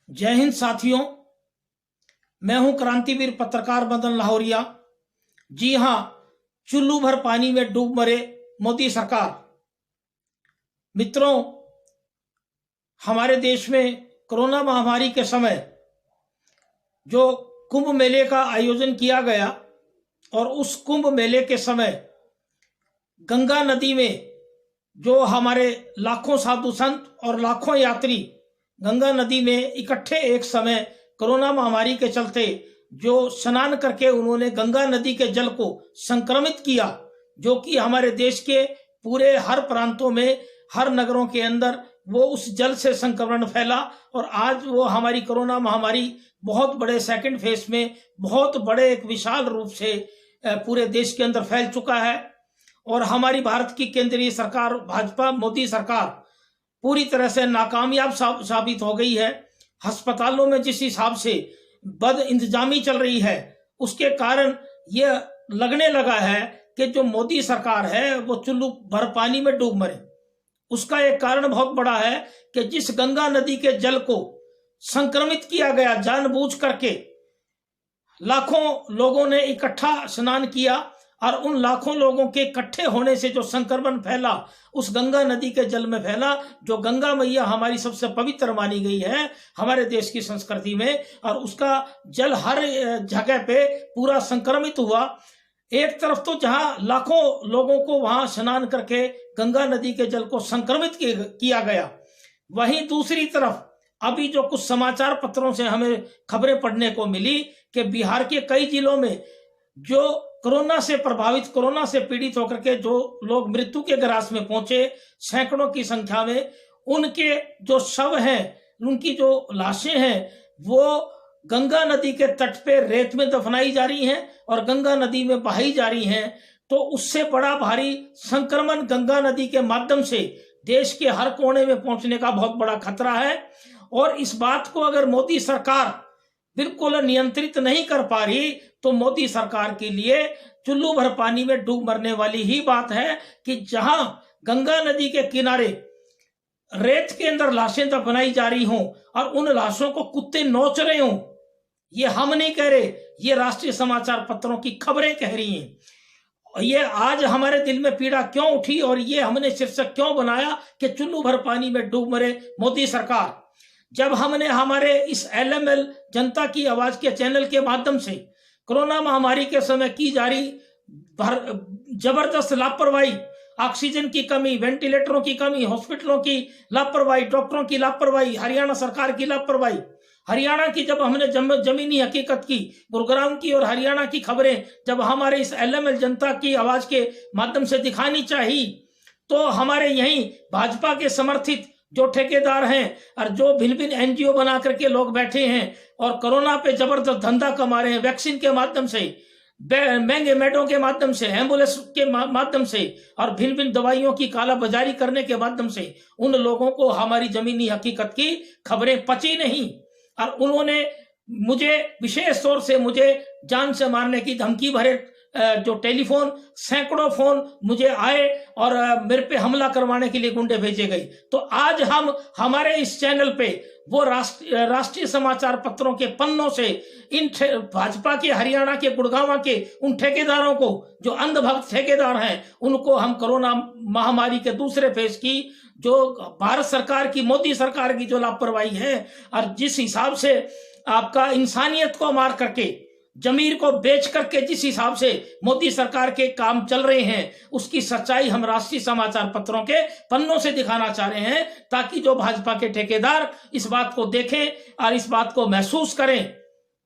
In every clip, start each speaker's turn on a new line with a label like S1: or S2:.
S1: जय हिंद साथियों, मैं हूं क्रांतिवीर पत्रकार मदन लाहौरिया। जी हां, चुल्लू भर पानी में डूब मरे मोदी सरकार। मित्रों, हमारे देश में कोरोना महामारी के समय जो कुंभ मेले का आयोजन किया गया और उस कुंभ मेले के समय गंगा नदी में जो हमारे लाखों साधु संत और लाखों यात्री गंगा नदी में इकट्ठे एक समय कोरोना महामारी के चलते जो स्नान करके उन्होंने गंगा नदी के जल को संक्रमित किया, जो कि हमारे देश के पूरे हर प्रांतों में, हर नगरों के अंदर वो उस जल से संक्रमण फैला और आज वो हमारी कोरोना महामारी बहुत बड़े सेकंड फेज में, बहुत बड़े एक विशाल रूप से पूरे देश के अंदर फैल चुका है। और हमारी भारत की केंद्रीय सरकार, भाजपा मोदी सरकार पूरी तरह से नाकामयाब साबित हो गई है। अस्पतालों में जिस हिसाब से बद इंतजामी चल रही है, उसके कारण यह लगने लगा है कि जो मोदी सरकार है वो चुल्लू भर पानी में डूब मरे। उसका एक कारण बहुत बड़ा है कि जिस गंगा नदी के जल को संक्रमित किया गया जानबूझ करके, लाखों लोगों ने इकट्ठा स्नान किया और उन लाखों लोगों के इकट्ठे होने से जो संक्रमण फैला उस गंगा नदी के जल में फैला। जो गंगा मैया हमारी सबसे पवित्र मानी गई है हमारे देश की संस्कृति में, और उसका जल हर जगह पे पूरा संक्रमित हुआ। एक तरफ तो जहां लाखों लोगों को वहां स्नान करके गंगा नदी के जल को संक्रमित किया गया, वहीं दूसरी तरफ अभी जो कुछ समाचार पत्रों से हमें खबरें पढ़ने को मिली कि बिहार के कई जिलों में जो कोरोना से प्रभावित, कोरोना से पीड़ित होकर के जो लोग मृत्यु के ग्रास में पहुंचे, सैकड़ों की संख्या में, उनके जो शव हैं, उनकी जो लाशें हैं, वो गंगा नदी के तट पे रेत में दफनाई जा रही हैं और गंगा नदी में बहाई जा रही हैं। तो उससे बड़ा भारी संक्रमण गंगा नदी के माध्यम से देश के हर कोने में पहुंचने का बहुत बड़ा खतरा है। और इस बात को अगर मोदी सरकार बिल्कुल नियंत्रित नहीं कर पा रही तो मोदी सरकार के लिए चुल्लू भर पानी में डूब मरने वाली ही बात है कि जहां गंगा नदी के किनारे रेत के अंदर लाशें दफनाई जा रही हों और उन लाशों को कुत्ते नोच रहे हों। ये हम नहीं कह रहे, ये राष्ट्रीय समाचार पत्रों की खबरें कह रही हैं। ये आज हमारे दिल में पीड़ा क्यों उठी और ये हमने शीर्षक क्यों बनाया कि चुल्लू भर पानी में डूब मरे मोदी सरकार। जब हमने हमारे इस LML जनता की आवाज के चैनल के माध्यम से कोरोना महामारी के समय की जा रही जबरदस्त लापरवाही, ऑक्सीजन की कमी, वेंटिलेटरों की कमी, हॉस्पिटलों की लापरवाही, डॉक्टरों की लापरवाही, हरियाणा सरकार की लापरवाही, हरियाणा की जब हमने जमीनी हकीकत की, गुरुग्राम की और हरियाणा की खबरें जब हमारे इस LML जनता की आवाज के माध्यम से दिखानी चाहिए, तो हमारे यहीं भाजपा के समर्थित जो ठेकेदार हैं और जो भिन्न भिन्न NGO बना करके लोग बैठे हैं और कोरोना पे जबरदस्त धंधा कमा रहे हैं, वैक्सीन के माध्यम से, महंगे मेडों के माध्यम से, एम्बुलेंस के माध्यम से और भिन्न भिन्न दवाइयों की कालाबाजारी करने के माध्यम से, उन लोगों को हमारी जमीनी हकीकत की खबरें पची नहीं और उन्होंने मुझे विशेष तौर से मुझे जान से मारने की धमकी भरे जो टेलीफोन, सैकड़ों फोन मुझे आए और मेरे पे हमला करवाने के लिए गुंडे भेजे गए। तो आज हम हमारे इस चैनल पे वो राष्ट्रीय समाचार पत्रों के पन्नों से इन भाजपा के, हरियाणा के, गुड़गांव के उन ठेकेदारों को, जो अंधभक्त ठेकेदार हैं, उनको हम कोरोना महामारी के दूसरे फेज की, जो भारत सरकार की, मोदी सरकार की जो लापरवाही है और जिस हिसाब से आपका इंसानियत को मार करके, जमीर को बेच करके जिस हिसाब से मोदी सरकार के काम चल रहे हैं, उसकी सच्चाई हम राष्ट्रीय समाचार पत्रों के पन्नों से दिखाना चाह रहे हैं, ताकि जो भाजपा के ठेकेदार इस बात को देखें और इस बात को महसूस करें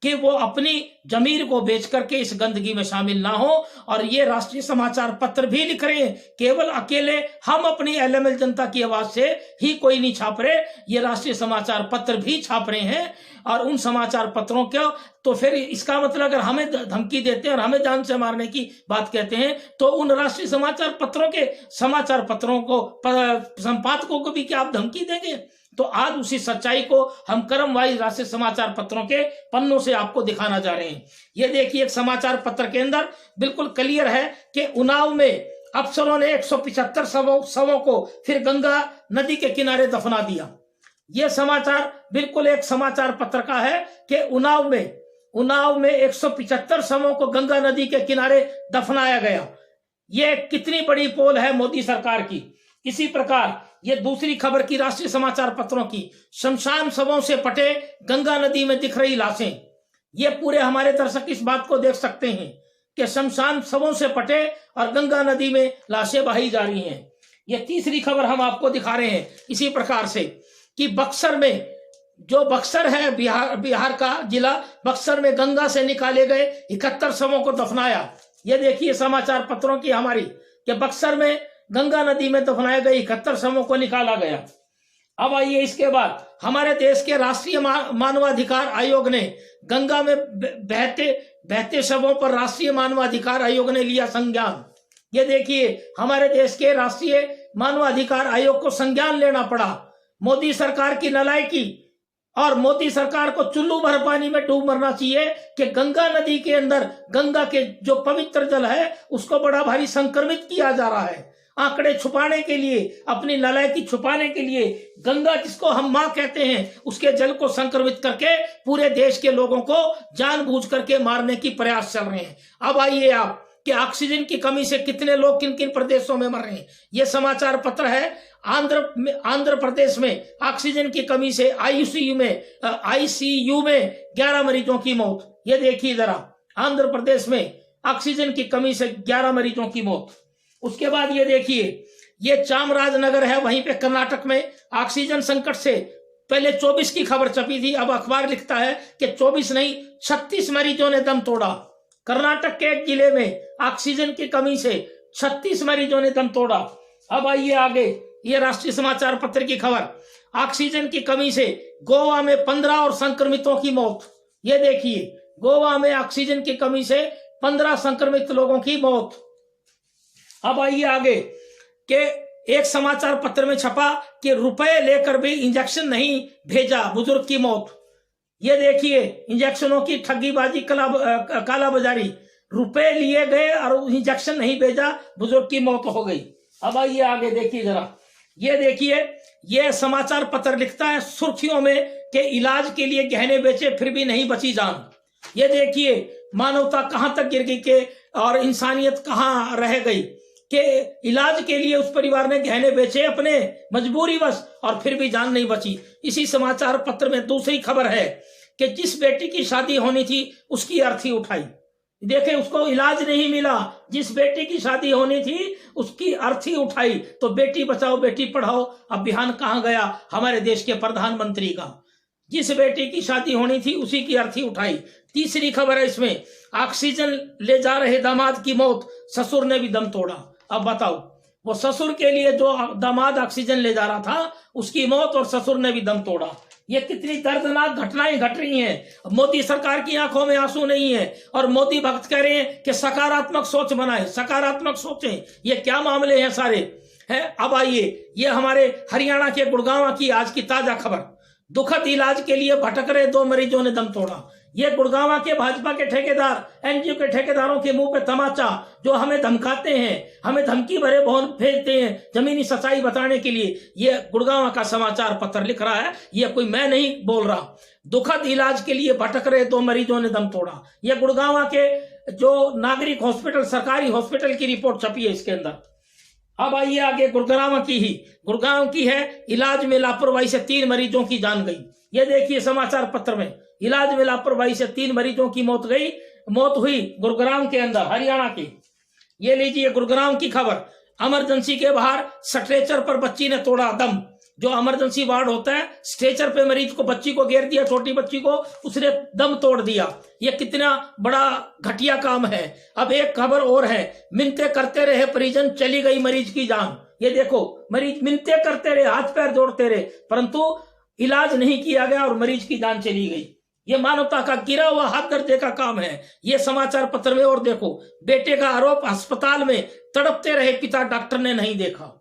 S1: कि वो अपनी जमीर को बेच करके इस गंदगी में शामिल ना हो। और ये राष्ट्रीय समाचार पत्र भी लिख रहे हैं, केवल अकेले हम अपनी LML जनता की आवाज से ही कोई नहीं छाप रहे, ये राष्ट्रीय समाचार पत्र भी छाप रहे हैं। और उन समाचार पत्रों को तो फिर इसका मतलब अगर हमें धमकी देते हैं और हमें जान से मारने की बात कहते हैं, तो उन राष्ट्रीय समाचार पत्रों के समाचार पत्रों को, संपादकों को भी क्या आप धमकी देंगे? तो आज उसी सच्चाई को हम क्रमवाइज राष्ट्रीय समाचार पत्रों के पन्नों से आपको दिखाना जा रहे हैं। ये देखिए, एक समाचार पत्र के अंदर बिल्कुल क्लियर है कि उन्नाव में अफसरों ने 175 शवों को फिर गंगा नदी के किनारे दफना दिया। ये समाचार बिल्कुल एक समाचार पत्र का है कि उन्नाव में 175 शवों को गंगा नदी के किनारे दफनाया गया। ये कितनी बड़ी पोल है मोदी सरकार की। इसी प्रकार ये दूसरी खबर की राष्ट्रीय समाचार पत्रों की, शमशान शवों से पटे गंगा नदी में दिख रही लाशें। ये पूरे हमारे दर्शक इस बात को देख सकते हैं कि शमशान शवों से पटे और गंगा नदी में लाशें बहाई जा रही हैं। ये तीसरी खबर हम आपको दिखा रहे हैं इसी प्रकार से कि बक्सर में, जो बक्सर है बिहार का जिला, बक्सर में गंगा से निकाले गए 71 शवों को दफनाया। ये देखिए समाचार पत्रों की हमारी कि बक्सर में गंगा नदी में दफनाए गए 71 शवों को निकाला गया। अब आइए इसके बाद हमारे देश के राष्ट्रीय मानवाधिकार आयोग ने गंगा में बहते शवों पर राष्ट्रीय मानवाधिकार आयोग ने लिया संज्ञान। ये देखिए हमारे देश के राष्ट्रीय मानवाधिकार आयोग को संज्ञान लेना पड़ा। मोदी सरकार की नालायकी और मोदी सरकार को चुल्लू भर पानी में डूब मरना चाहिए कि गंगा नदी के अंदर, गंगा के जो पवित्र जल है उसको बड़ा भारी संक्रमित किया जा रहा है। आंकड़े छुपाने के लिए, अपनी नालायकी छुपाने के लिए गंगा, जिसको हम मां कहते हैं, उसके जल को संक्रमित करके पूरे देश के लोगों को जानबूझ करके मारने की प्रयास चल रहे हैं। अब आइए आप कि ऑक्सीजन की कमी से कितने लोग किन किन प्रदेशों में मर रहे हैं। यह समाचार पत्र है। आंध्र प्रदेश में ऑक्सीजन की कमी से आईसीयू में 11 मरीजों की मौत। ये देखिए जरा, आंध्र प्रदेश में ऑक्सीजन की कमी से 11 मरीजों की मौत। उसके बाद ये देखिए, ये चामराजनगर है, वहीं पे कर्नाटक में ऑक्सीजन संकट से पहले 24 की खबर छपी थी, अब अखबार लिखता है कि 24 नहीं 36 मरीजों ने दम तोड़ा। कर्नाटक के एक जिले में ऑक्सीजन की कमी से 36 मरीजों ने दम तोड़ा। अब आइए आगे, ये राष्ट्रीय समाचार पत्र की खबर, ऑक्सीजन की कमी से गोवा में 15 और संक्रमितों की मौत। ये देखिए, गोवा में ऑक्सीजन की कमी से 15 संक्रमित लोगों की मौत। अब आइए आगे कि एक समाचार पत्र में छपा कि रुपए लेकर भी इंजेक्शन नहीं भेजा, बुजुर्ग की मौत। ये देखिए, इंजेक्शनों की ठगीबाजी, कालाबाजारी, रुपए लिए गए और इंजेक्शन नहीं भेजा, बुजुर्ग की मौत हो गई। अब आइए आगे देखिए जरा, ये देखिए, ये समाचार पत्र लिखता है सुर्खियों में कि इलाज के लिए गहने बेचे फिर भी नहीं बची जान। ये देखिए, मानवता कहां तक गिर गई के और इंसानियत कहां रह गई कि इलाज के लिए उस परिवार ने गहने बेचे अपने मजबूरीवश और फिर भी जान नहीं बची। इसी समाचार पत्र में दूसरी खबर है कि जिस बेटी की शादी होनी थी उसकी अर्थी उठाई। देखे, उसको इलाज नहीं मिला, जिस बेटी की शादी होनी थी उसकी अर्थी उठाई। तो बेटी बचाओ बेटी पढ़ाओ अब बयान कहां गया हमारे देश के प्रधानमंत्री का। जिस बेटी की शादी होनी थी उसी की अर्थी उठाई। तीसरी खबर है इसमें, ऑक्सीजन ले जा रहे दामाद की मौत, ससुर ने भी दम तोड़ा। अब बताओ, वो ससुर के लिए जो दामाद ऑक्सीजन ले जा रहा था उसकी मौत और ससुर ने भी दम तोड़ा। ये कितनी दर्दनाक घटनाएं घट रही हैं। मोदी सरकार की आंखों में आंसू नहीं है और मोदी भक्त कह रहे हैं कि सकारात्मक सोच बनाए, सकारात्मक सोचें। ये क्या मामले हैं सारे हैं। अब आइए, ये हमारे हरियाणा के गुड़गांव की आज की ताजा खबर, दुखद इलाज के लिए भटक रहे 2 मरीजों ने दम तोड़ा। ये गुड़गांव के भाजपा के ठेकेदार, एनजीओ के ठेकेदारों के मुंह पे तमाचा, जो हमें धमकाते हैं, हमें धमकी भरे बयान भेजते हैं जमीनी सच्चाई बताने के लिए। ये गुड़गांव का समाचार पत्र लिख रहा है, ये कोई मैं नहीं बोल रहा। दुखद इलाज के लिए भटक रहे 2 मरीजों ने दम तोड़ा। ये गुड़गांव के जो नागरिक हॉस्पिटल, सरकारी हॉस्पिटल की रिपोर्ट छपी है इसके अंदर। अब आइए आगे, गुड़गांव की है, इलाज में लापरवाही से 3 मरीजों की जान गई। ये देखिए समाचार पत्र में, इलाज में लापरवाही से 3 मरीजों की मौत हुई गुरुग्राम के अंदर, हरियाणा की। ये लीजिए गुरुग्राम की खबर, इमरजेंसी के बाहर स्ट्रेचर पर बच्ची ने तोड़ा दम। जो इमरजेंसी वार्ड होता है, स्ट्रेचर पे मरीज को, बच्ची को घेर दिया, छोटी बच्ची को, उसने दम तोड़ दिया। ये कितना बड़ा घटिया काम है। अब एक खबर और है, मिन्नतें करते रहे परिजन, चली गई मरीज की जान। ये देखो, मरीज मिन्नतें करते रहे, हाथ पैर जोड़ते रहे, परंतु इलाज नहीं किया गया और मरीज की जान चली गई। ये मानवता का गिरा हुआ हाथ दर्जे का काम है। ये समाचार पत्र में और देखो, बेटे का आरोप, अस्पताल में तड़पते रहे पिता, डॉक्टर ने नहीं देखा।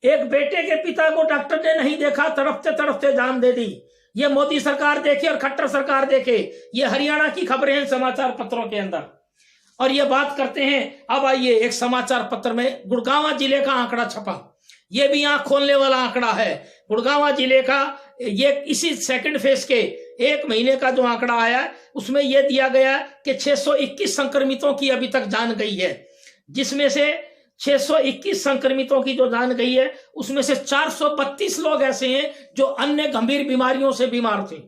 S1: एक बेटे के पिता को डॉक्टर ने नहीं देखा, तड़पते तड़पते जान दे दी। ये मोदी सरकार देखे और खट्टर सरकार देखे। ये हरियाणा की खबरें हैं समाचार पत्रों के अंदर। और ये बात करते हैं, अब आइए एक समाचार पत्र में गुड़गांव जिले का आंकड़ा छपा। ये भी आंख खोलने वाला आंकड़ा है। गुड़गांव जिले का ये इसी सेकंड फेज के 1 महीने का जो आंकड़ा आया उसमें यह दिया गया कि 621 संक्रमितों की अभी तक जान गई है, जिसमें से 621 संक्रमितों की जो जान गई है उसमें से 432 लोग ऐसे हैं जो अन्य गंभीर बीमारियों से बीमार थे।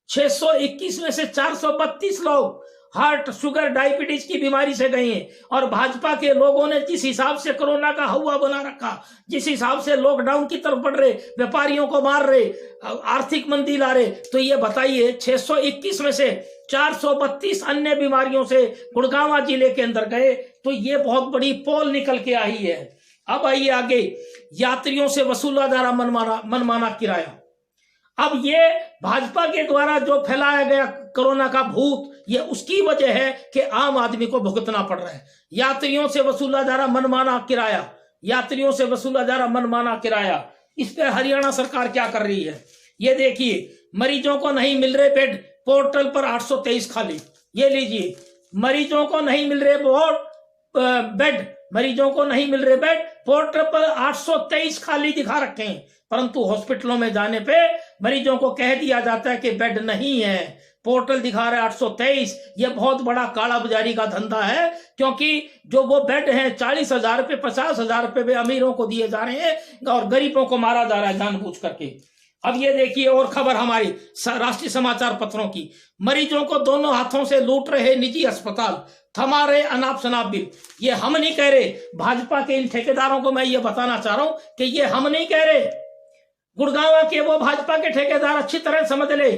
S1: 621 में से 432 लोग हार्ट, शुगर, डायबिटीज की बीमारी से गए हैं। और भाजपा के लोगों ने जिस हिसाब से कोरोना का हवा बना रखा, जिस हिसाब से लॉकडाउन की तरफ बढ़ रहे, व्यापारियों को मार रहे, आर्थिक मंदी ला रहे, तो ये बताइए 621 में से 432 अन्य बीमारियों से गुड़गांव जिले के अंदर गए, तो ये बहुत बड़ी पोल निकल के आई है। अब आइए आगे, यात्रियों से वसूला जा रहा मनमाना किराया। अब ये भाजपा के द्वारा जो फैलाया गया कोरोना का भूत, ये उसकी वजह है कि आम आदमी को भुगतना पड़ रहा है। यात्रियों से वसूला जा रहा मनमाना किराया, यात्रियों से वसूला जा रहा मनमाना किराया, इस पे हरियाणा सरकार क्या कर रही है ये देखिए। मरीजों को नहीं मिल रहे बेड, पोर्टल पर 823 खाली। ये लीजिए, मरीजों को नहीं मिल रहे बेड, मरीजों को नहीं मिल रहे बेड, पोर्टल पर 823 खाली दिखा रखे हैं, परंतु हॉस्पिटलों में जाने पे मरीजों को कह दिया जाता है कि बेड नहीं है, पोर्टल दिखा रहा है 823। ये बहुत बड़ा काला बाजारी का धंधा है, क्योंकि जो वो बेड हैं 40,000 रुपये, 50,000 रुपये भी अमीरों को दिए जा रहे हैं और गरीबों को मारा जा रहा है जानबूझ करके। अब ये देखिए और खबर हमारी राष्ट्रीय समाचार पत्रों की, मरीजों को दोनों हाथों से लूट रहे निजी अस्पताल, थमा रहे अनाप शनाप बिल। ये हम नहीं कह रहे, भाजपा के इन ठेकेदारों को मैं ये बताना चाह रहा हूं कि ये हम नहीं कह रहे, गुड़गांव के वो भाजपा के ठेकेदार अच्छी तरह समझ ले।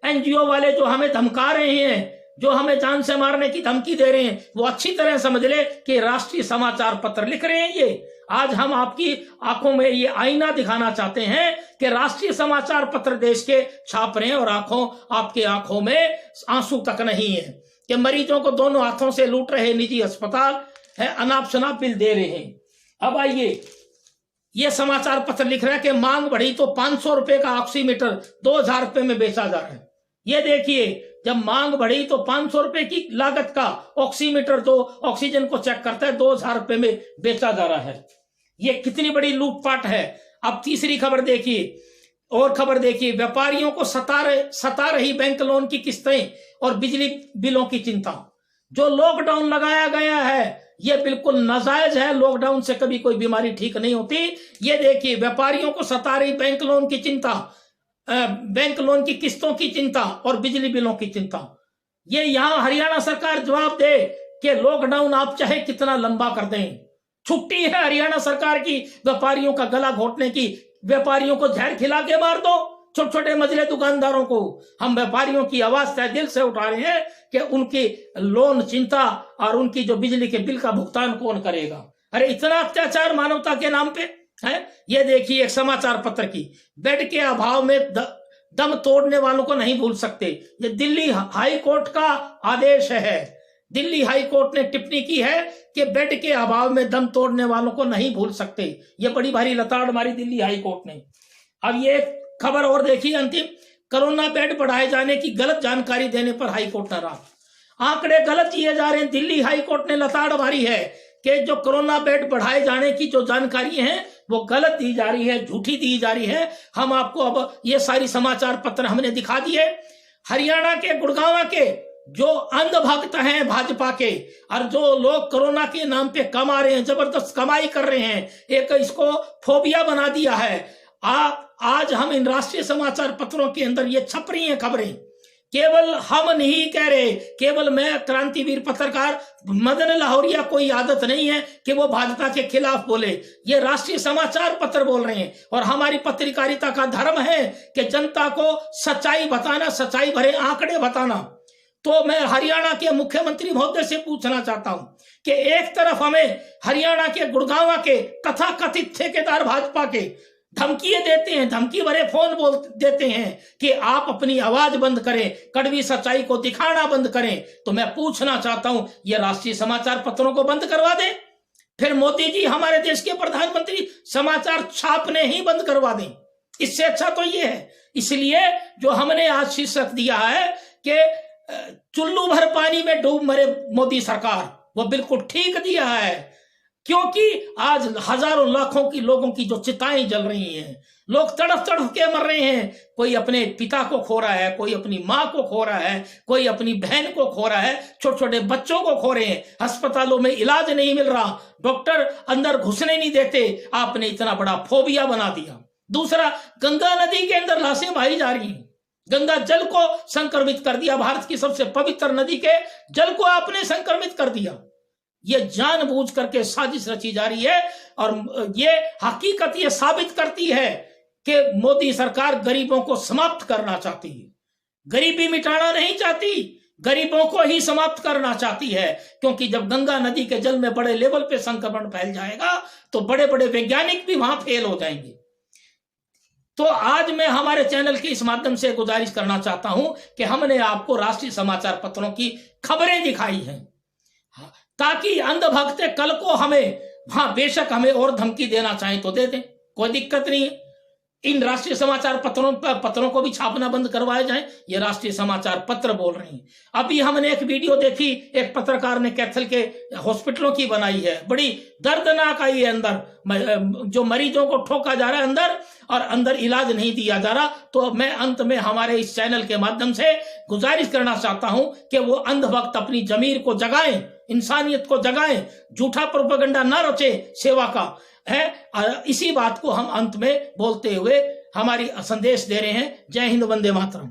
S1: एनजीओ वाले जो हमें धमका रहे हैं, जो हमें जान से मारने की धमकी दे रहे हैं, वो अच्छी तरह समझ ले कि राष्ट्रीय समाचार पत्र लिख रहे हैं ये। आज हम आपकी आंखों में ये आईना दिखाना चाहते हैं कि राष्ट्रीय समाचार पत्र देश के छाप रहे हैं और आपके आंखों में आंसू तक नहीं है कि मरीजों को दोनों हाथों से लूट रहे निजी अस्पताल है, अनाप शनाप बिल दे रहे हैं। अब आइए, ये समाचार पत्र लिख रहा है कि मांग बढ़ी तो 500 रुपए का ऑक्सीमीटर 2,000 रुपए में बेचा जा रहा है। ये देखिए, जब मांग बढ़ी तो 500 रुपए की लागत का ऑक्सीमीटर जो ऑक्सीजन को चेक करता है 2,000 रुपए में बेचा जा रहा है। ये कितनी बड़ी लूटपाट है। अब तीसरी खबर देखिए, और खबर देखिए, व्यापारियों को सता रही बैंक लोन की किस्तें और बिजली बिलों की चिंता। जो लॉकडाउन लगाया गया है ये बिल्कुल नाजायज है, लॉकडाउन से कभी कोई बीमारी ठीक नहीं होती। ये देखिए, व्यापारियों को सता रही बैंक लोन की चिंता, बैंक लोन की किस्तों की चिंता और बिजली बिलों की चिंता। ये यहां हरियाणा सरकार जवाब दे कि लॉकडाउन आप चाहे कितना लंबा कर दें, छुट्टी है हरियाणा सरकार की व्यापारियों का गला घोटने की। व्यापारियों को जहर खिला के मार दो, छोटे छोटे मजले दुकानदारों को। हम व्यापारियों की आवाज तय दिल से उठा रहे हैं कि उनकी लोन चिंता और उनकी जो बिजली के बिल का भुगतान कौन करेगा। अरे इतना अत्याचार मानवता के नाम पे है। ये देखिए एक समाचार पत्र की, बेड के अभाव में दम तोड़ने वालों को नहीं भूल सकते। ये दिल्ली हाई कोर्ट का आदेश है। दिल्ली हाई कोर्ट ने टिप्पणी की है कि बेड के अभाव में दम तोड़ने वालों को नहीं भूल सकते। ये बड़ी भारी लताड़ मारी दिल्ली हाई कोर्ट ने। अब ये खबर और देखिए अंतिम, कोरोना बेड बढ़ाए जाने की गलत जानकारी देने पर हाईकोर्ट नाराज। आंकड़े गलत दिए जा रहे हैं। दिल्ली हाईकोर्ट ने लताड़ मारी है कि जो कोरोना बेड बढ़ाए जाने की जो जानकारी है वो गलत दी जा रही है, झूठी दी जा रही है। हम आपको अब ये सारी समाचार पत्र हमने दिखा दिए। हरियाणा के गुड़गांव के जो अंधभक्त हैं भाजपा के और जो लोग कोरोना के नाम पे कमा रहे हैं, जबरदस्त कमाई कर रहे हैं, एक इसको फोबिया बना दिया है। आज हम इन राष्ट्रीय समाचार पत्रों के अंदर ये छप रही हैं खबरें। केवल हम नहीं कह रहे, केवल मैं क्रांतिवीर पत्रकार मदन लाहौरिया कोई आदत नहीं है कि वो भाजपा के खिलाफ बोले। ये राष्ट्रीय समाचार पत्र बोल रहे हैं और हमारी पत्रकारिता का धर्म है कि जनता को सच्चाई बताना, सच्चाई भरे आंकड़े बताना। तो मैं हरियाणा के मुख्यमंत्री महोदय से पूछना चाहता हूं कि एक तरफ हमें हरियाणा के गुड़गांव के तथाकथित ठेकेदार भाजपा के धमकियां देते हैं, धमकी भरे फोन बोल देते हैं कि आप अपनी आवाज बंद करें, कड़वी सच्चाई को दिखाना बंद करें। तो मैं पूछना चाहता हूं, ये राष्ट्रीय समाचार पत्रों को बंद करवा दें, फिर मोदी जी हमारे देश के प्रधानमंत्री समाचार छापने ही बंद करवा दें। इससे अच्छा तो ये है। इसलिए जो हमने आज शीर्षक दिया है कि चुल्लू भर पानी में डूब मरे मोदी सरकार, वो बिल्कुल ठीक दिया है। क्योंकि आज हजारों लाखों की लोगों की जो चिताएं जल रही हैं, लोग तड़फ तड़फ के मर रहे हैं। कोई अपने पिता को खो रहा है, कोई अपनी माँ को खो रहा है, कोई अपनी बहन को खो रहा है, छोटे छोटे बच्चों को खो रहे हैं। अस्पतालों में इलाज नहीं मिल रहा, डॉक्टर अंदर घुसने नहीं देते। आपने इतना बड़ा फोबिया बना दिया। दूसरा, गंगा नदी के अंदर लाशें बहाई जा रही हैं। गंगा जल को संक्रमित कर दिया। भारत की सबसे पवित्र नदी के जल को आपने संक्रमित कर दिया। ये जानबूझ करके साजिश रची जा रही है। और ये हकीकत ये साबित करती है कि मोदी सरकार गरीबों को समाप्त करना चाहती है। गरीबी मिटाना नहीं चाहती, गरीबों को ही समाप्त करना चाहती है। क्योंकि जब गंगा नदी के जल में बड़े लेवल पे संक्रमण फैल जाएगा तो बड़े बड़े वैज्ञानिक भी वहां फेल हो जाएंगे। तो आज मैं हमारे चैनल के इस माध्यम से गुजारिश करना चाहता हूं कि हमने आपको राष्ट्रीय समाचार पत्रों की खबरें दिखाई हैं, ताकि अंधभक्त कल को हमें, हाँ बेशक हमें और धमकी देना चाहें तो दे दें, कोई दिक्कत नहीं है। इन राष्ट्रीय समाचार पत्रों को भी छापना बंद करवाया जाए, ये राष्ट्रीय समाचार पत्र बोल रहे हैं। अभी हमने एक वीडियो देखी, एक पत्रकार ने कैथल के हॉस्पिटलों की बनाई है, बड़ी दर्दनाक आई है। अंदर जो मरीजों को ठोका जा रहा है अंदर, और अंदर इलाज नहीं दिया जा रहा। तो मैं अंत में हमारे इस चैनल के माध्यम से गुजारिश करना चाहता हूं कि वो अंधभक्त अपनी जमीर को जगाएं, इंसानियत को जगाएं, झूठा प्रोपेगेंडा न रचे सेवा का है। इसी बात को हम अंत में बोलते हुए हमारी संदेश दे रहे हैं। जय हिंद, वंदे मातरम।